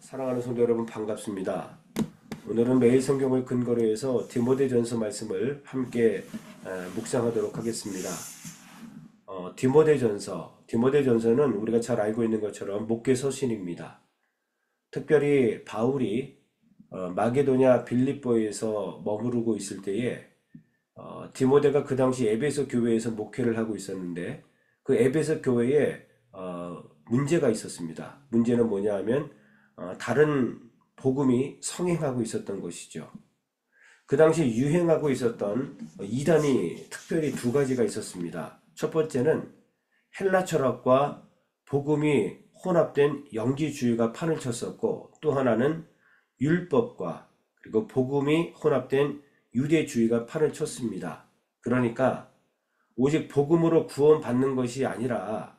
사랑하는 성도 여러분 반갑습니다. 오늘은 매일 성경을 근거로 해서 디모데전서 말씀을 함께 묵상하도록 하겠습니다. 디모데전서는 우리가 잘 알고 있는 것처럼 목회 서신입니다. 특별히 바울이 마게도냐 빌립보에서 머무르고 있을 때에 디모데가 그 당시 에베소 교회에서 목회를 하고 있었는데 그 에베소 교회에 문제가 있었습니다. 문제는 뭐냐 하면 다른 복음이 성행하고 있었던 것이죠. 그 당시 유행하고 있었던 이단이 특별히 두 가지가 있었습니다. 첫 번째는 헬라 철학과 복음이 혼합된 영지주의가 판을 쳤었고, 또 하나는 율법과 그리고 복음이 혼합된 유대주의가 판을 쳤습니다. 그러니까 오직 복음으로 구원받는 것이 아니라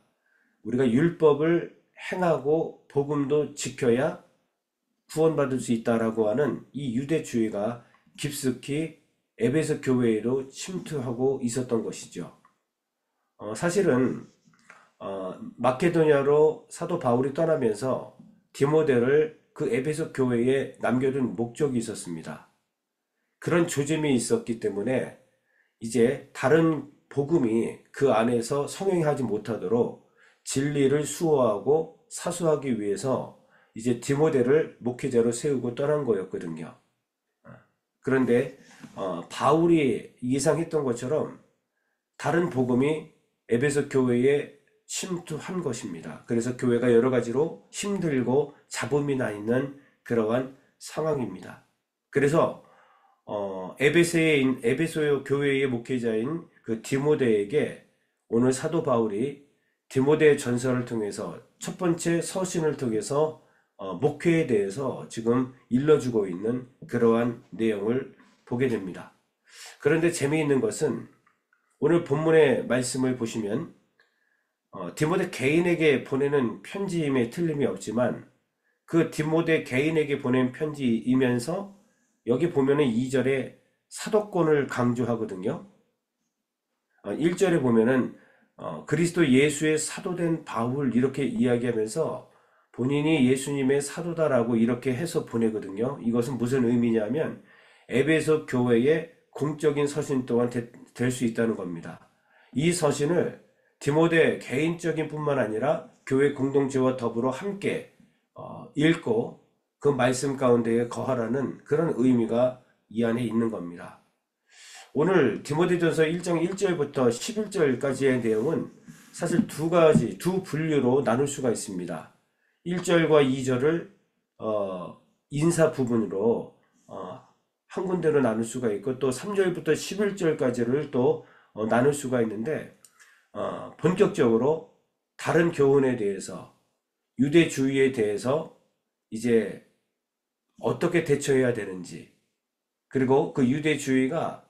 우리가 율법을 행하고 복음도 지켜야 구원받을 수 있다라고 하는 이 유대주의가 깊숙이 에베소 교회로 침투하고 있었던 것이죠. 사실은 마케도냐로 사도 바울이 떠나면서 디모데를 그 에베소 교회에 남겨둔 목적이 있었습니다. 그런 조짐이 있었기 때문에 이제 다른 복음이 그 안에서 성행하지 못하도록 진리를 수호하고 사수하기 위해서 이제 디모데를 목회자로 세우고 떠난 거였거든요. 그런데 바울이 예상했던 것처럼 다른 복음이 에베소 교회에 침투한 것입니다. 그래서 교회가 여러 가지로 힘들고 잡음이 나 있는 그러한 상황입니다. 그래서 에베소 교회의 목회자인 그 디모데에게 오늘 사도 바울이 디모데 전서를 통해서 첫 번째 서신을 통해서 목회에 대해서 지금 일러주고 있는 그러한 내용을 보게 됩니다. 그런데 재미있는 것은 오늘 본문의 말씀을 보시면 디모데 개인에게 보내는 편지임에 틀림이 없지만 그 디모데 개인에게 보낸 편지이면서 여기 보면은 2절에 사도권을 강조하거든요. 1절에 보면은 그리스도 예수의 사도된 바울 이렇게 이야기하면서 본인이 예수님의 사도다라고 이렇게 해서 보내거든요. 이것은 무슨 의미냐면 에베소 교회의 공적인 서신 또한 될 수 있다는 겁니다. 이 서신을 디모데 개인적인 뿐만 아니라 교회 공동체와 더불어 함께 읽고 그 말씀 가운데에 거하라는 그런 의미가 이 안에 있는 겁니다. 오늘 디모데전서 1장 1절부터 11절까지의 내용은 사실 두 분류로 나눌 수가 있습니다. 1절과 2절을 인사 부분으로 한 군데로 나눌 수가 있고, 또 3절부터 11절까지를 또 나눌 수가 있는데, 본격적으로 다른 교훈에 대해서, 유대주의에 대해서 이제 어떻게 대처해야 되는지, 그리고 그 유대주의가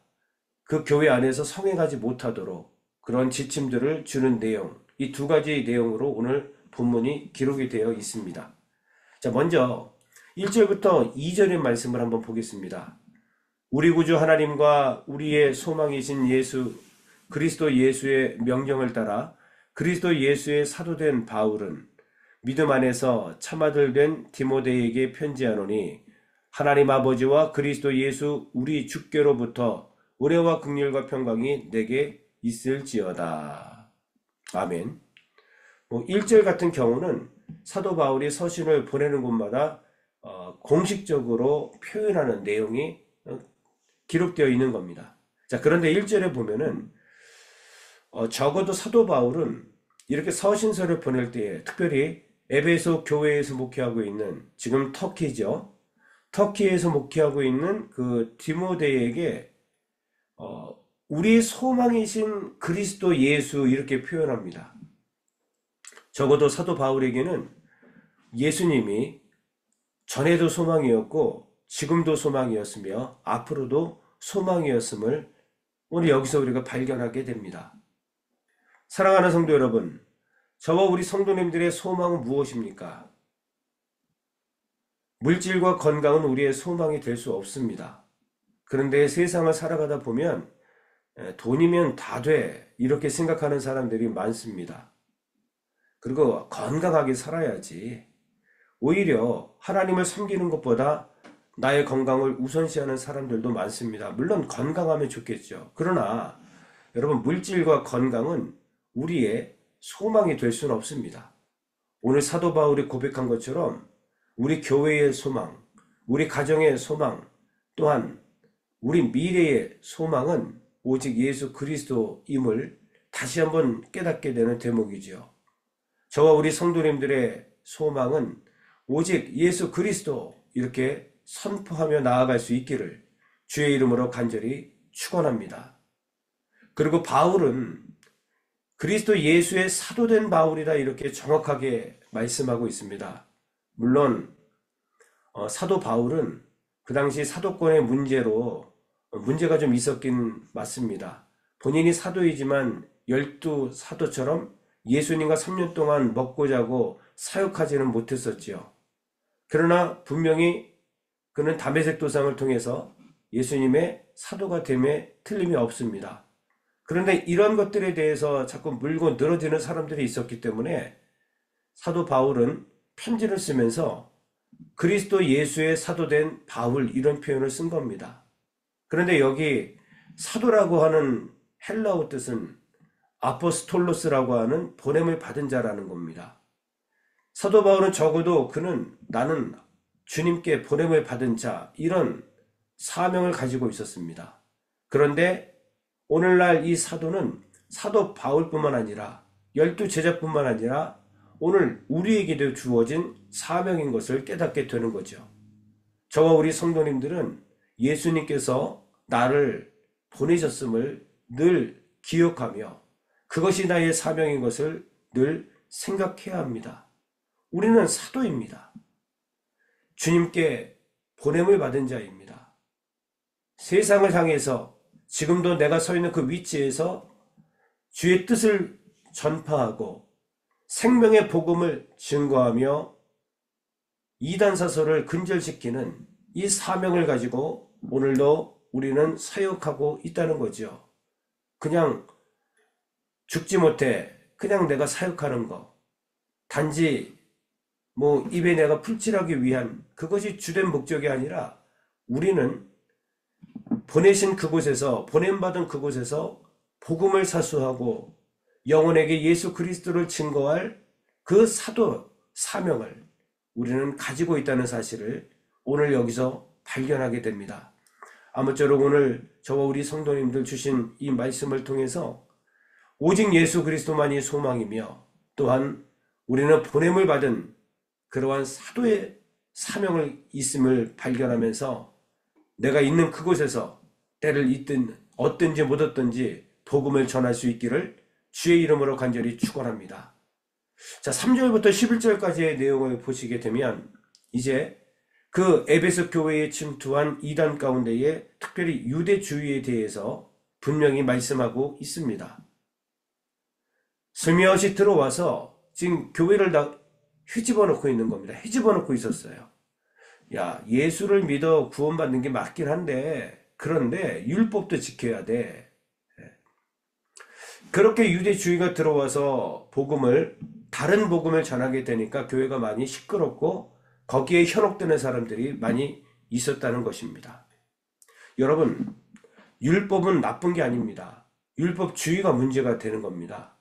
그 교회 안에서 성행하지 못하도록 그런 지침들을 주는 내용, 이 두 가지 내용으로 오늘 본문이 기록이 되어 있습니다. 자, 먼저 1절부터 2절의 말씀을 한번 보겠습니다. 우리 구주 하나님과 우리의 소망이신 그리스도 예수의 명령을 따라 그리스도 예수의 사도된 바울은 믿음 안에서 참아들 된 디모데에게 편지하노니, 하나님 아버지와 그리스도 예수 우리 주께로부터 은혜와 긍휼과 평강이 내게 있을지어다. 아멘. 1절 같은 경우는 사도 바울이 서신을 보내는 곳마다 공식적으로 표현하는 내용이 기록되어 있는 겁니다. 자, 그런데 1절에 보면은 적어도 사도 바울은 이렇게 서신서를 보낼 때에, 특별히 에베소 교회에서 목회하고 있는, 지금 터키죠. 터키에서 목회하고 있는 그 디모데에게 우리 소망이신 그리스도 예수 이렇게 표현합니다. 적어도 사도 바울에게는 예수님이 전에도 소망이었고 지금도 소망이었으며 앞으로도 소망이었음을 오늘 여기서 우리가 발견하게 됩니다. 사랑하는 성도 여러분, 저와 우리 성도님들의 소망은 무엇입니까? 물질과 건강은 우리의 소망이 될 수 없습니다. 그런데 세상을 살아가다 보면 돈이면 다 돼 이렇게 생각하는 사람들이 많습니다. 그리고 건강하게 살아야지, 오히려 하나님을 섬기는 것보다 나의 건강을 우선시하는 사람들도 많습니다. 물론 건강하면 좋겠죠. 그러나 여러분, 물질과 건강은 우리의 소망이 될 수는 없습니다. 오늘 사도 바울이 고백한 것처럼 우리 교회의 소망, 우리 가정의 소망, 또한 우리 미래의 소망은 오직 예수 그리스도임을 다시 한번 깨닫게 되는 대목이지요. 저와 우리 성도님들의 소망은 오직 예수 그리스도, 이렇게 선포하며 나아갈 수 있기를 주의 이름으로 간절히 축원합니다. 그리고 바울은 그리스도 예수의 사도된 바울이다, 이렇게 정확하게 말씀하고 있습니다. 물론 사도 바울은 그 당시 사도권의 문제가 좀 있었긴 맞습니다. 본인이 사도이지만 12사도처럼 예수님과 3년 동안 먹고 자고 사역하지는 못했었지요. 그러나 분명히 그는 다메섹 도상을 통해서 예수님의 사도가 됨에 틀림이 없습니다. 그런데 이런 것들에 대해서 자꾸 물고 늘어지는 사람들이 있었기 때문에 사도 바울은 편지를 쓰면서 그리스도 예수의 사도된 바울, 이런 표현을 쓴 겁니다. 그런데 여기 사도라고 하는 헬라어 뜻은 아포스톨로스라고 하는 보냄을 받은 자라는 겁니다. 사도 바울은 적어도 나는 주님께 보냄을 받은 자, 이런 사명을 가지고 있었습니다. 그런데 오늘날 이 사도는 사도 바울뿐만 아니라 12제자뿐만 아니라 오늘 우리에게도 주어진 사명인 것을 깨닫게 되는 거죠. 저와 우리 성도님들은 예수님께서 나를 보내셨음을 늘 기억하며 그것이 나의 사명인 것을 늘 생각해야 합니다. 우리는 사도입니다. 주님께 보냄을 받은 자입니다. 세상을 향해서 지금도 내가 서 있는 그 위치에서 주의 뜻을 전파하고 생명의 복음을 증거하며 이단사설을 근절시키는 이 사명을 가지고 오늘도 우리는 사역하고 있다는 거죠. 그냥 죽지 못해 그냥 내가 사역하는 거, 단지 입에 내가 풀칠하기 위한 그것이 주된 목적이 아니라 우리는 보내신 그곳에서, 보냄받은 그곳에서 복음을 사수하고 영혼에게 예수 그리스도를 증거할 그 사도 사명을 우리는 가지고 있다는 사실을 오늘 여기서 발견하게 됩니다. 아무쪼록 오늘 저와 우리 성도님들 주신 이 말씀을 통해서 오직 예수 그리스도만이 소망이며 또한 우리는 보냄을 받은 그러한 사도의 사명을 있음을 발견하면서 내가 있는 그곳에서 때를 잇든 어떤지 못 어떤지 복음을 전할 수 있기를 주의 이름으로 간절히 축원합니다. 자, 3절부터 11절까지의 내용을 보시게 되면 이제 그 에베소 교회에 침투한 이단 가운데에 특별히 유대주의에 대해서 분명히 말씀하고 있습니다. 스며시 들어와서 지금 교회를 다 휘집어 놓고 있는 겁니다. 휘집어 놓고 있었어요. 야, 예수를 믿어 구원받는 게 맞긴 한데 그런데 율법도 지켜야 돼. 그렇게 유대주의가 들어와서 다른 복음을 전하게 되니까 교회가 많이 시끄럽고 거기에 현혹되는 사람들이 많이 있었다는 것입니다. 여러분, 율법은 나쁜 게 아닙니다. 율법주의가 문제가 되는 겁니다.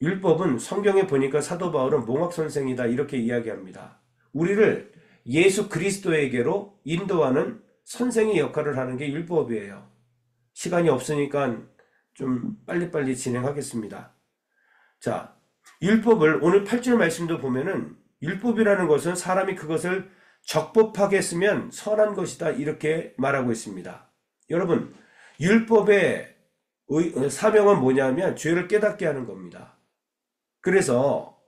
율법은 성경에 보니까 사도 바울은 몽학선생이다, 이렇게 이야기합니다. 우리를 예수 그리스도에게로 인도하는 선생의 역할을 하는 게 율법이에요. 시간이 없으니까 좀 빨리빨리 진행하겠습니다. 자, 율법을 오늘 8절 말씀도 보면은 율법이라는 것은 사람이 그것을 적법하게 쓰면 선한 것이다, 이렇게 말하고 있습니다. 여러분, 율법의 사명은 뭐냐면 죄를 깨닫게 하는 겁니다. 그래서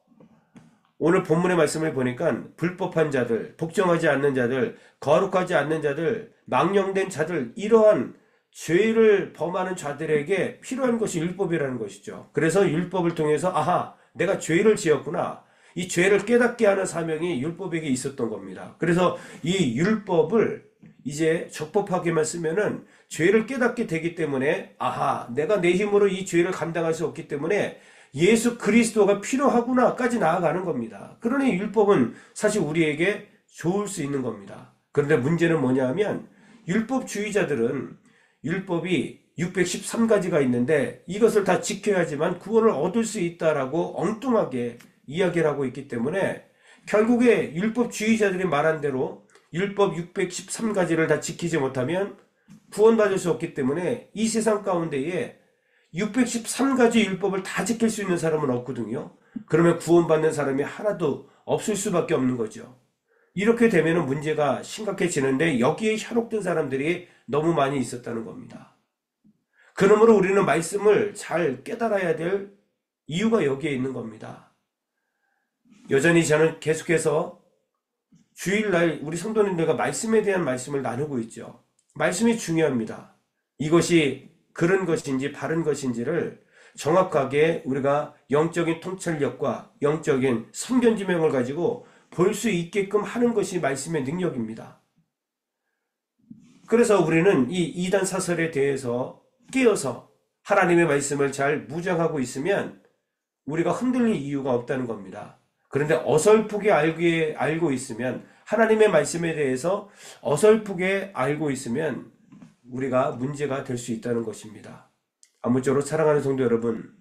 오늘 본문의 말씀을 보니까 불법한 자들, 복종하지 않는 자들, 거룩하지 않는 자들, 망령된 자들, 이러한 죄를 범하는 자들에게 필요한 것이 율법이라는 것이죠. 그래서 율법을 통해서 아하, 내가 죄를 지었구나, 이 죄를 깨닫게 하는 사명이 율법에게 있었던 겁니다. 그래서 이 율법을 이제 적법하게만 쓰면은 죄를 깨닫게 되기 때문에 아하, 내가 내 힘으로 이 죄를 감당할 수 없기 때문에 예수 그리스도가 필요하구나까지 나아가는 겁니다. 그러니 율법은 사실 우리에게 좋을 수 있는 겁니다. 그런데 문제는 뭐냐 하면 율법주의자들은 율법이 613가지가 있는데 이것을 다 지켜야지만 구원을 얻을 수 있다라고 엉뚱하게 이야기를 하고 있기 때문에 결국에 율법주의자들이 말한 대로 율법 613가지를 다 지키지 못하면 구원받을 수 없기 때문에 이 세상 가운데에 613가지 율법을 다 지킬 수 있는 사람은 없거든요. 그러면 구원받는 사람이 하나도 없을 수밖에 없는 거죠. 이렇게 되면 문제가 심각해지는데 여기에 현혹된 사람들이 너무 많이 있었다는 겁니다. 그러므로 우리는 말씀을 잘 깨달아야 될 이유가 여기에 있는 겁니다. 여전히 저는 계속해서 주일날 우리 성도님들과 말씀에 대한 말씀을 나누고 있죠. 말씀이 중요합니다. 이것이 그런 것인지 바른 것인지를 정확하게 우리가 영적인 통찰력과 영적인 선견지명을 가지고 볼 수 있게끔 하는 것이 말씀의 능력입니다. 그래서 우리는 이 이단 사설에 대해서 깨어서 하나님의 말씀을 잘 무장하고 있으면 우리가 흔들릴 이유가 없다는 겁니다. 그런데 어설프게 알고 있으면, 하나님의 말씀에 대해서 어설프게 알고 있으면 우리가 문제가 될 수 있다는 것입니다. 아무쪼록 사랑하는 성도 여러분,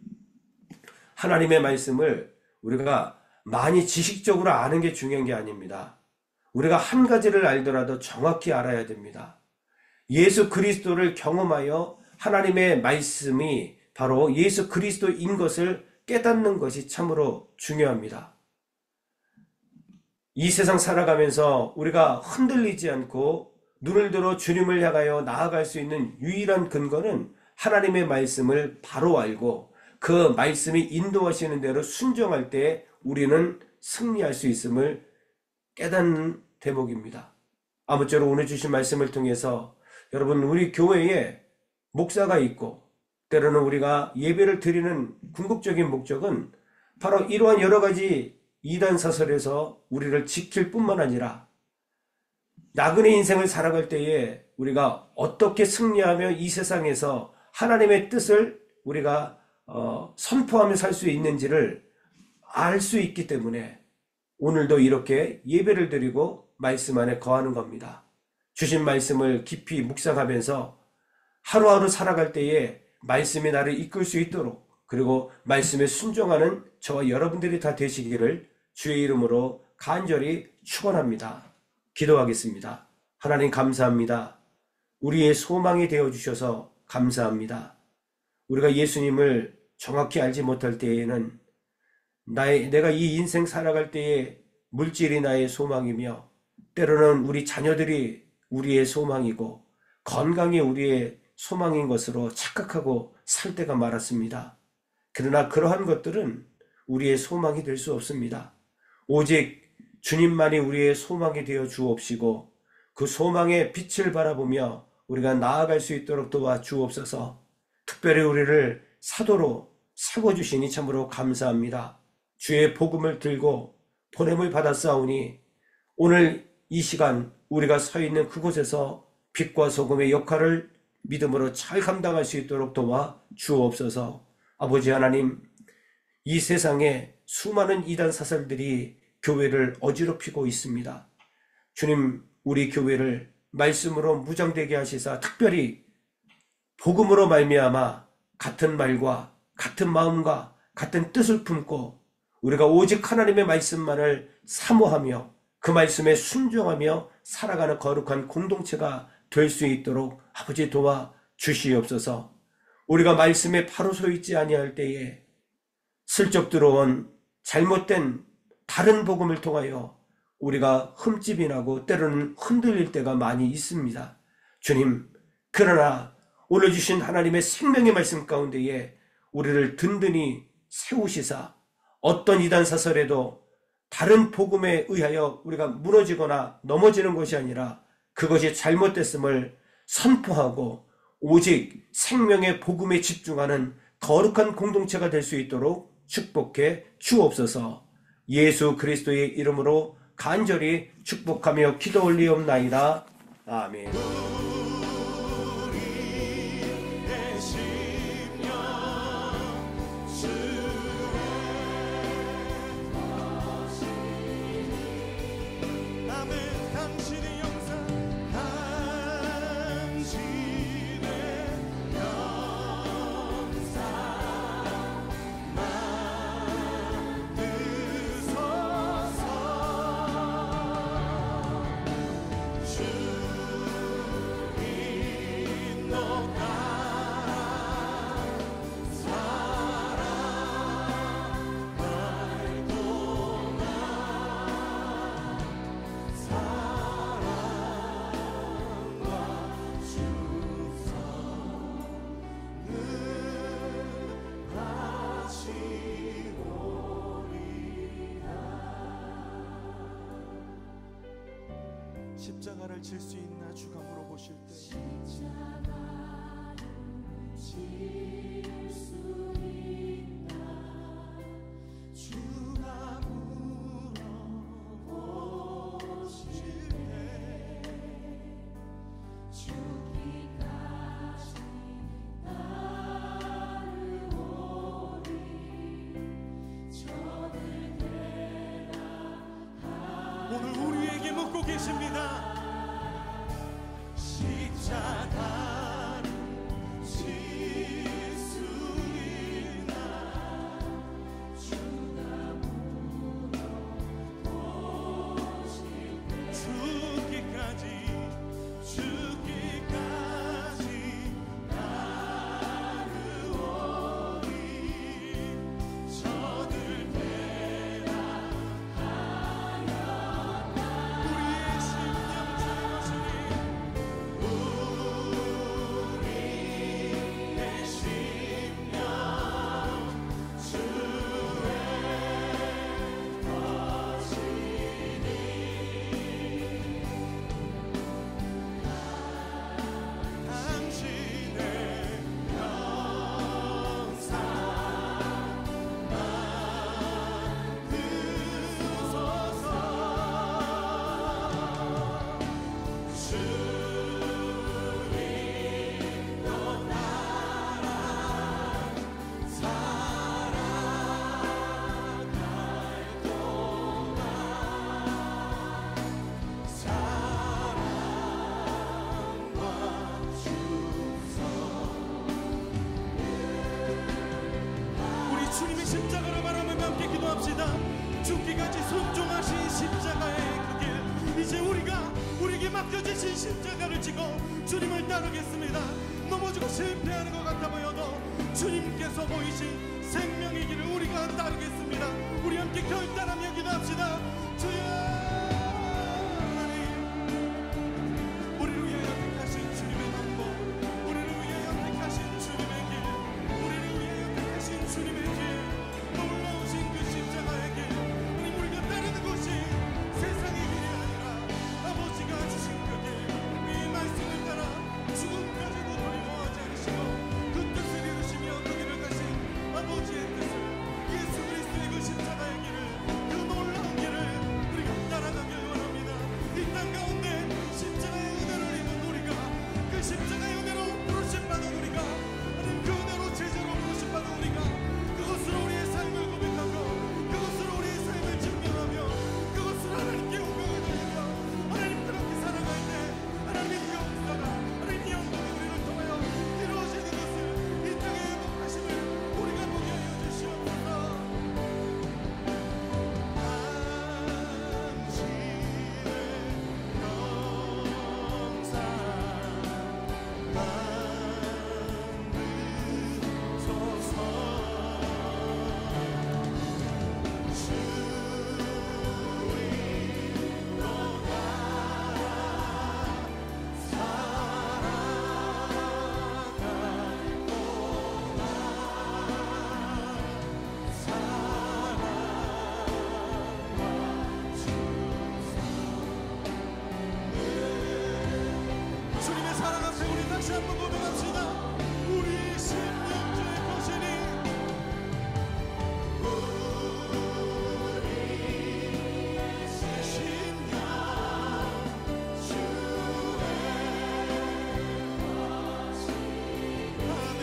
하나님의 말씀을 우리가 많이 지식적으로 아는 게 중요한 게 아닙니다. 우리가 한 가지를 알더라도 정확히 알아야 됩니다. 예수 그리스도를 경험하여 하나님의 말씀이 바로 예수 그리스도인 것을 깨닫는 것이 참으로 중요합니다. 이 세상 살아가면서 우리가 흔들리지 않고 눈을 들어 주님을 향하여 나아갈 수 있는 유일한 근거는 하나님의 말씀을 바로 알고 그 말씀이 인도하시는 대로 순종할 때 우리는 승리할 수 있음을 깨닫는 대목입니다. 아무쪼록 오늘 주신 말씀을 통해서 여러분, 우리 교회에 목사가 있고 때로는 우리가 예배를 드리는 궁극적인 목적은 바로 이러한 여러 가지 이단 사설에서 우리를 지킬 뿐만 아니라 나그네 인생을 살아갈 때에 우리가 어떻게 승리하며 이 세상에서 하나님의 뜻을 우리가 선포하며 살 수 있는지를 알 수 있기 때문에 오늘도 이렇게 예배를 드리고 말씀 안에 거하는 겁니다. 주신 말씀을 깊이 묵상하면서 하루하루 살아갈 때에 말씀이 나를 이끌 수 있도록, 그리고 말씀에 순종하는 저와 여러분들이 다 되시기를 주의 이름으로 간절히 축원합니다. 기도하겠습니다. 하나님 감사합니다. 우리의 소망이 되어주셔서 감사합니다. 우리가 예수님을 정확히 알지 못할 때에는 내가 이 인생 살아갈 때에 물질이 나의 소망이며 때로는 우리 자녀들이 우리의 소망이고 건강이 우리의 소망인 것으로 착각하고 살 때가 많았습니다. 그러나 그러한 것들은 우리의 소망이 될 수 없습니다. 오직 주님만이 우리의 소망이 되어 주옵시고 그 소망의 빛을 바라보며 우리가 나아갈 수 있도록 도와 주옵소서. 특별히 우리를 사도로 세워주시니 참으로 감사합니다. 주의 복음을 들고 보냄을 받았사오니 오늘 이 시간 우리가 서 있는 그곳에서 빛과 소금의 역할을 믿음으로 잘 감당할 수 있도록 도와 주옵소서. 아버지 하나님, 이 세상에 수많은 이단 사설들이 교회를 어지럽히고 있습니다. 주님, 우리 교회를 말씀으로 무장되게 하시사 특별히 복음으로 말미암아 같은 말과 같은 마음과 같은 뜻을 품고 우리가 오직 하나님의 말씀만을 사모하며 그 말씀에 순종하며 살아가는 거룩한 공동체가 될 수 있도록 아버지 도와 주시옵소서. 우리가 말씀에 바로 서 있지 아니할 때에 슬쩍 들어온 잘못된 다른 복음을 통하여 우리가 흠집이 나고 때로는 흔들릴 때가 많이 있습니다. 주님, 그러나 오늘 주신 하나님의 생명의 말씀 가운데에 우리를 든든히 세우시사 어떤 이단 사설에도 다른 복음에 의하여 우리가 무너지거나 넘어지는 것이 아니라 그것이 잘못됐음을 선포하고 오직 생명의 복음에 집중하는 거룩한 공동체가 될 수 있도록 축복해 주옵소서. 예수 그리스도의 이름으로 간절히 축복하며 기도 올리옵나이다. 아멘. 우리의 심령 십자가를 질 수 있나 주가 물어보실 때 십자가를 질 수 있나 주가 물어보실 때 죽기까지 따르오리 저들 대답하리. 오늘 우리에게 묻고 계십니다. 십자가를 질 수 있나 주가 물어보실 때 죽기까지 따르오리 저들 대답하였다. 우리의 심령 주님으시니 우리의 심령 주의 것이니 당신의 영상 만드소서. 주님도 따라 살아갈 동안 사랑과 충성. 우리 주님의 십자가를 바라보며 함께 기도합시다. 죽기까지 순종하신 십자가의 그 길, 이제 우리에게 맡겨주신 십자가를 지고 주님을 따르겠습니다. 넘어지고 실패하는 것 같아 보여도 주님께서 보이신 생명의 길을 우리가 따르겠습니다. 우리 함께 결단하며 기도합시다. 주여 하나님, 우리를 위하여 택하신 주님의 방법, 우리를 위하여 택하신 주님의 길, 우리를 위하여 택하신 주님의 길, 놀라우신 그 십자가의 길, 하나님, 우리가 따르는 것이 세상의 길이 아니라 아버지가 주신 그 길, 이 말씀을 따라 죽음까지도 두려워하지 않으시고 그 뜻을 이루시며 그 길을 가신 아버지의 뜻을, 예수 그리스도의 그 십자가의 길을, 그 놀라운 길을 우리가 따라가길 원합니다. 이 땅 가운데 십자가의 은혜를 입은 우리가, 그 십자가의 은혜로 부르심받은 우리가, 하나님 그 은혜로 제자로 부르심받은 우리가 그것으로 우리의 삶을 고백하고 그것으로 우리의 삶을 증명하며 그것으로 하나님께 영광을 돌리며 하나님 그렇게 살아갈 때 하나님의 역사가, 하나님의 영광이 우리를 통하여 이루어지는 것을, 이 땅의 행복하심을 우리가 보게 하여 주시옵소서. 주님의 사랑 앞에 우리 다시 한번 고백합시다. 우리 심령 주의 것이니 우리의 심령 주의 것이니 아멘.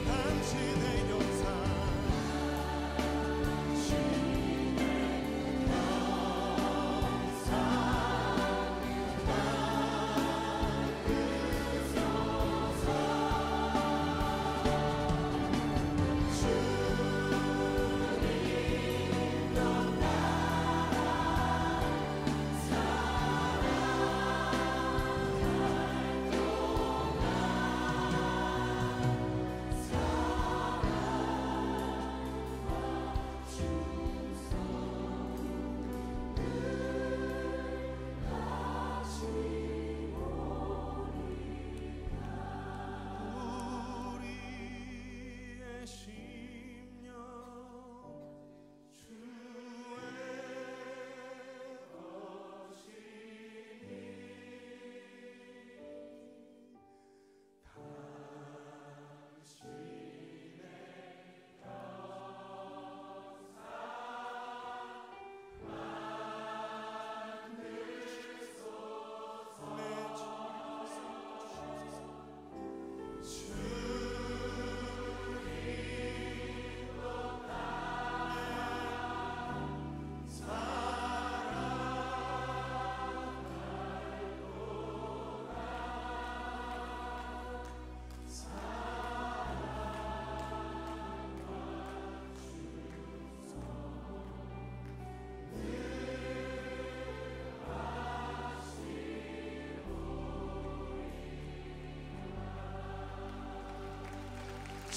당신의 영상 만드소서.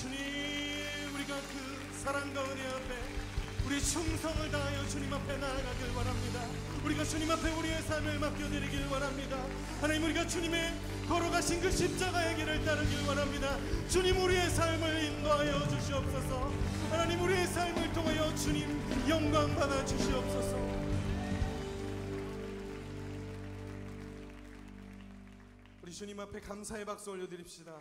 주님, 우리가 그 사랑과 은혜 앞에 우리 충성을 다하여 주님 앞에 나아가길 원합니다. 우리가 주님 앞에 우리의 삶을 맡겨드리길 원합니다. 하나님, 우리가 주님의 걸어가신 그 십자가의 길을 따르길 원합니다. 주님, 우리의 삶을 인도하여 주시옵소서. 하나님, 우리의 삶을 통하여 주님 영광 받아 주시옵소서. 우리 주님 앞에 감사의 박수 올려드립시다.